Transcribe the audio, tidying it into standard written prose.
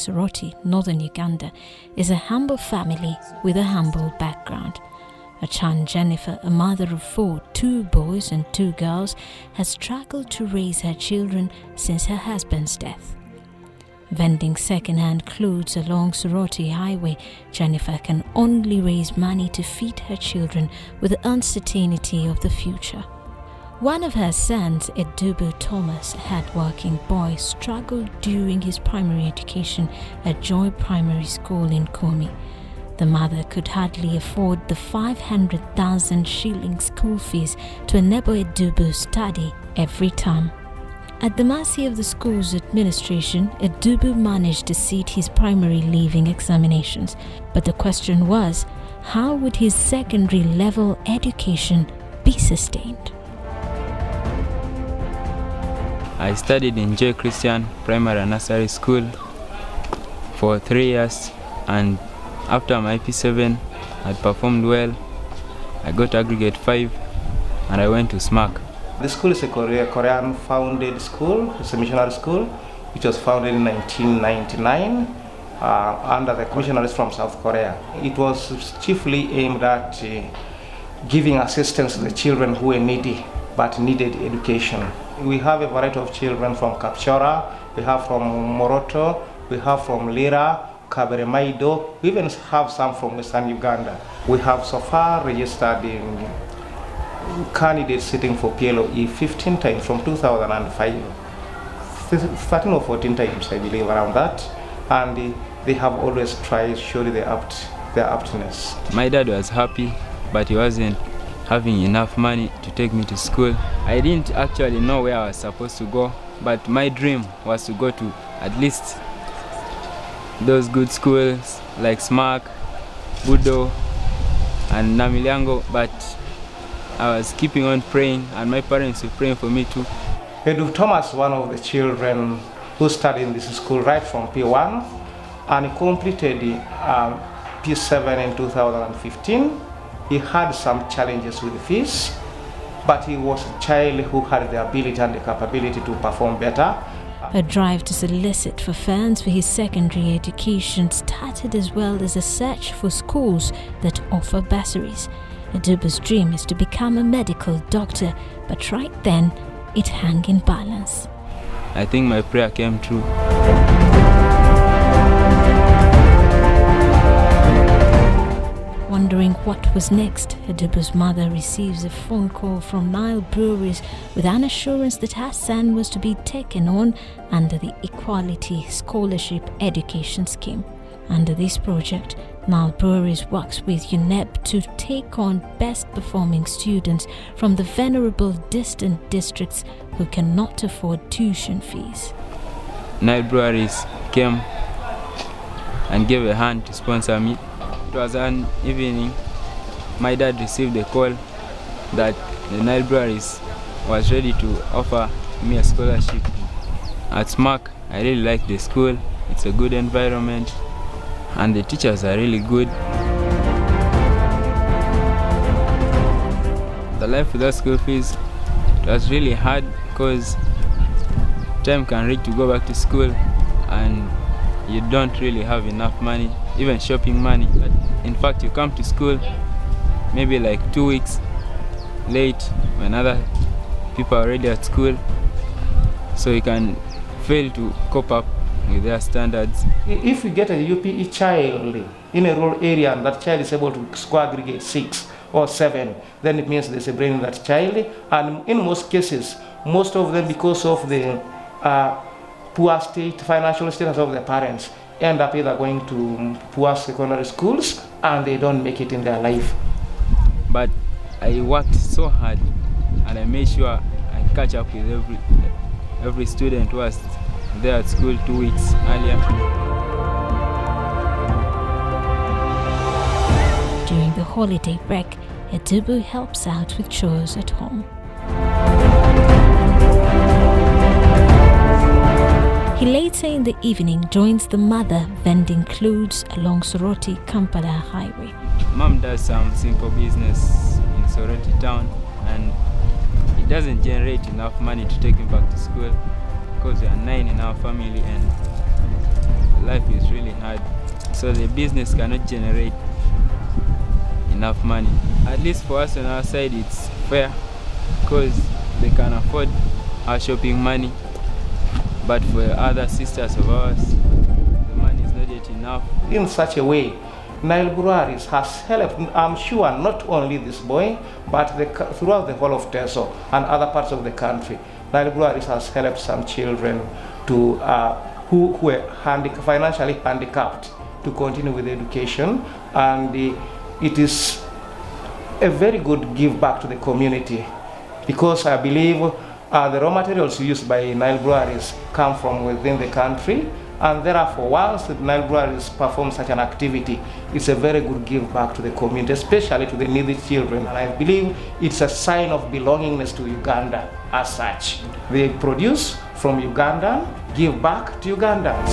Soroti, northern Uganda, is a humble family with a humble background. Achan Jennifer, a mother of 4, 2 boys and 2 girls, has struggled to raise her children since her husband's death. Vending second-hand clothes along Soroti Highway, Jennifer can only raise money to feed her children with the uncertainty of the future. One of her sons, Ndejje Thomas, a hard-working boy, struggled during his primary education at Joy Primary School in Komi. The mother could hardly afford the 500,000 shilling school fees to enable Ndejje's study every term. At the mercy of the school's administration, Ndejje managed to sit his primary leaving examinations. But the question was, how would his secondary level education be sustained? I studied in Joy Christian Primary and Nursery School for 3 years, and after my P7 I performed well. I got aggregate 5 and I went to SMAC. The school is a Korean founded school. It's a missionary school which was founded in 1999 under the missionaries from South Korea. It was chiefly aimed at giving assistance to the children who were needy but needed education. We have a variety of children from Kapchora, we have from Moroto, we have from Lira, Kabere Maido, we even have some from Western Uganda. We have so far registered in candidates sitting for PLOE 15 times from 2005, 13 or 14 times I believe, around that, and they have always tried, surely their aptness. My dad was happy, but he wasn't having enough money to take me to school. I didn't actually know where I was supposed to go, but my dream was to go to at least those good schools like SMAC, Budo and Namilyango, but I was keeping on praying and my parents were praying for me too. Ndejje Thomas, one of the children who studied in this school right from P1, and he completed P7 in 2015. He had some challenges with the fees, but he was a child who had the ability and the capability to perform better. A drive to solicit for funds for his secondary education started, as well as a search for schools that offer bursaries. Ndejje's dream is to become a medical doctor, but right then it hung in balance. I think my prayer came true. Wondering what was next, Ndejje's mother receives a phone call from Nile Breweries with an assurance that her son was to be taken on under the Equality Scholarship Education Scheme. Under this project, Nile Breweries works with UNEP to take on best performing students from the vulnerable distant districts who cannot afford tuition fees. Nile Breweries came and gave a hand to sponsor me. It was an evening. My dad received a call that the Nile Breweries was ready to offer me a scholarship at SMAC. I really like the school. It's a good environment and the teachers are really good. The life without school fees, it was really hard because time can reach to go back to school and you don't really have enough money, even shopping money. But in fact, you come to school maybe like 2 weeks late when other people are already at school, so you can fail to cope up with their standards. If we get a UPE child in a rural area and that child is able to score aggregate 6 or 7, then it means there's a brain in that child. And in most cases, most of them, because of the poor financial status of their parents, end up either going to poor secondary schools and they don't make it in their life. But I worked so hard and I made sure I catch up with every student who was there at school 2 weeks earlier. During the holiday break, Ndejje helps out with chores at home. He later in the evening joins the mother vending clothes along Soroti Kampala Highway. Mom does some simple business in Soroti town and it doesn't generate enough money to take me back to school because we are 9 in our family and life is really hard, so the business cannot generate enough money. At least for us on our side it's fair because they can afford our shopping money, but for other sisters of ours the money is not yet enough. In such a way, Nile Breweries has helped, I'm sure, not only this boy, but throughout the whole of Teso and other parts of the country. Nile Breweries has helped some children to, who were financially handicapped to continue with education, and it is a very good give back to the community, because I believe the raw materials used by Nile Breweries come from within the country, and therefore once the Nile Breweries perform such an activity, it's a very good give back to the community, especially to the needy children, and I believe it's a sign of belongingness to Uganda as such. They produce from Uganda, give back to Ugandans.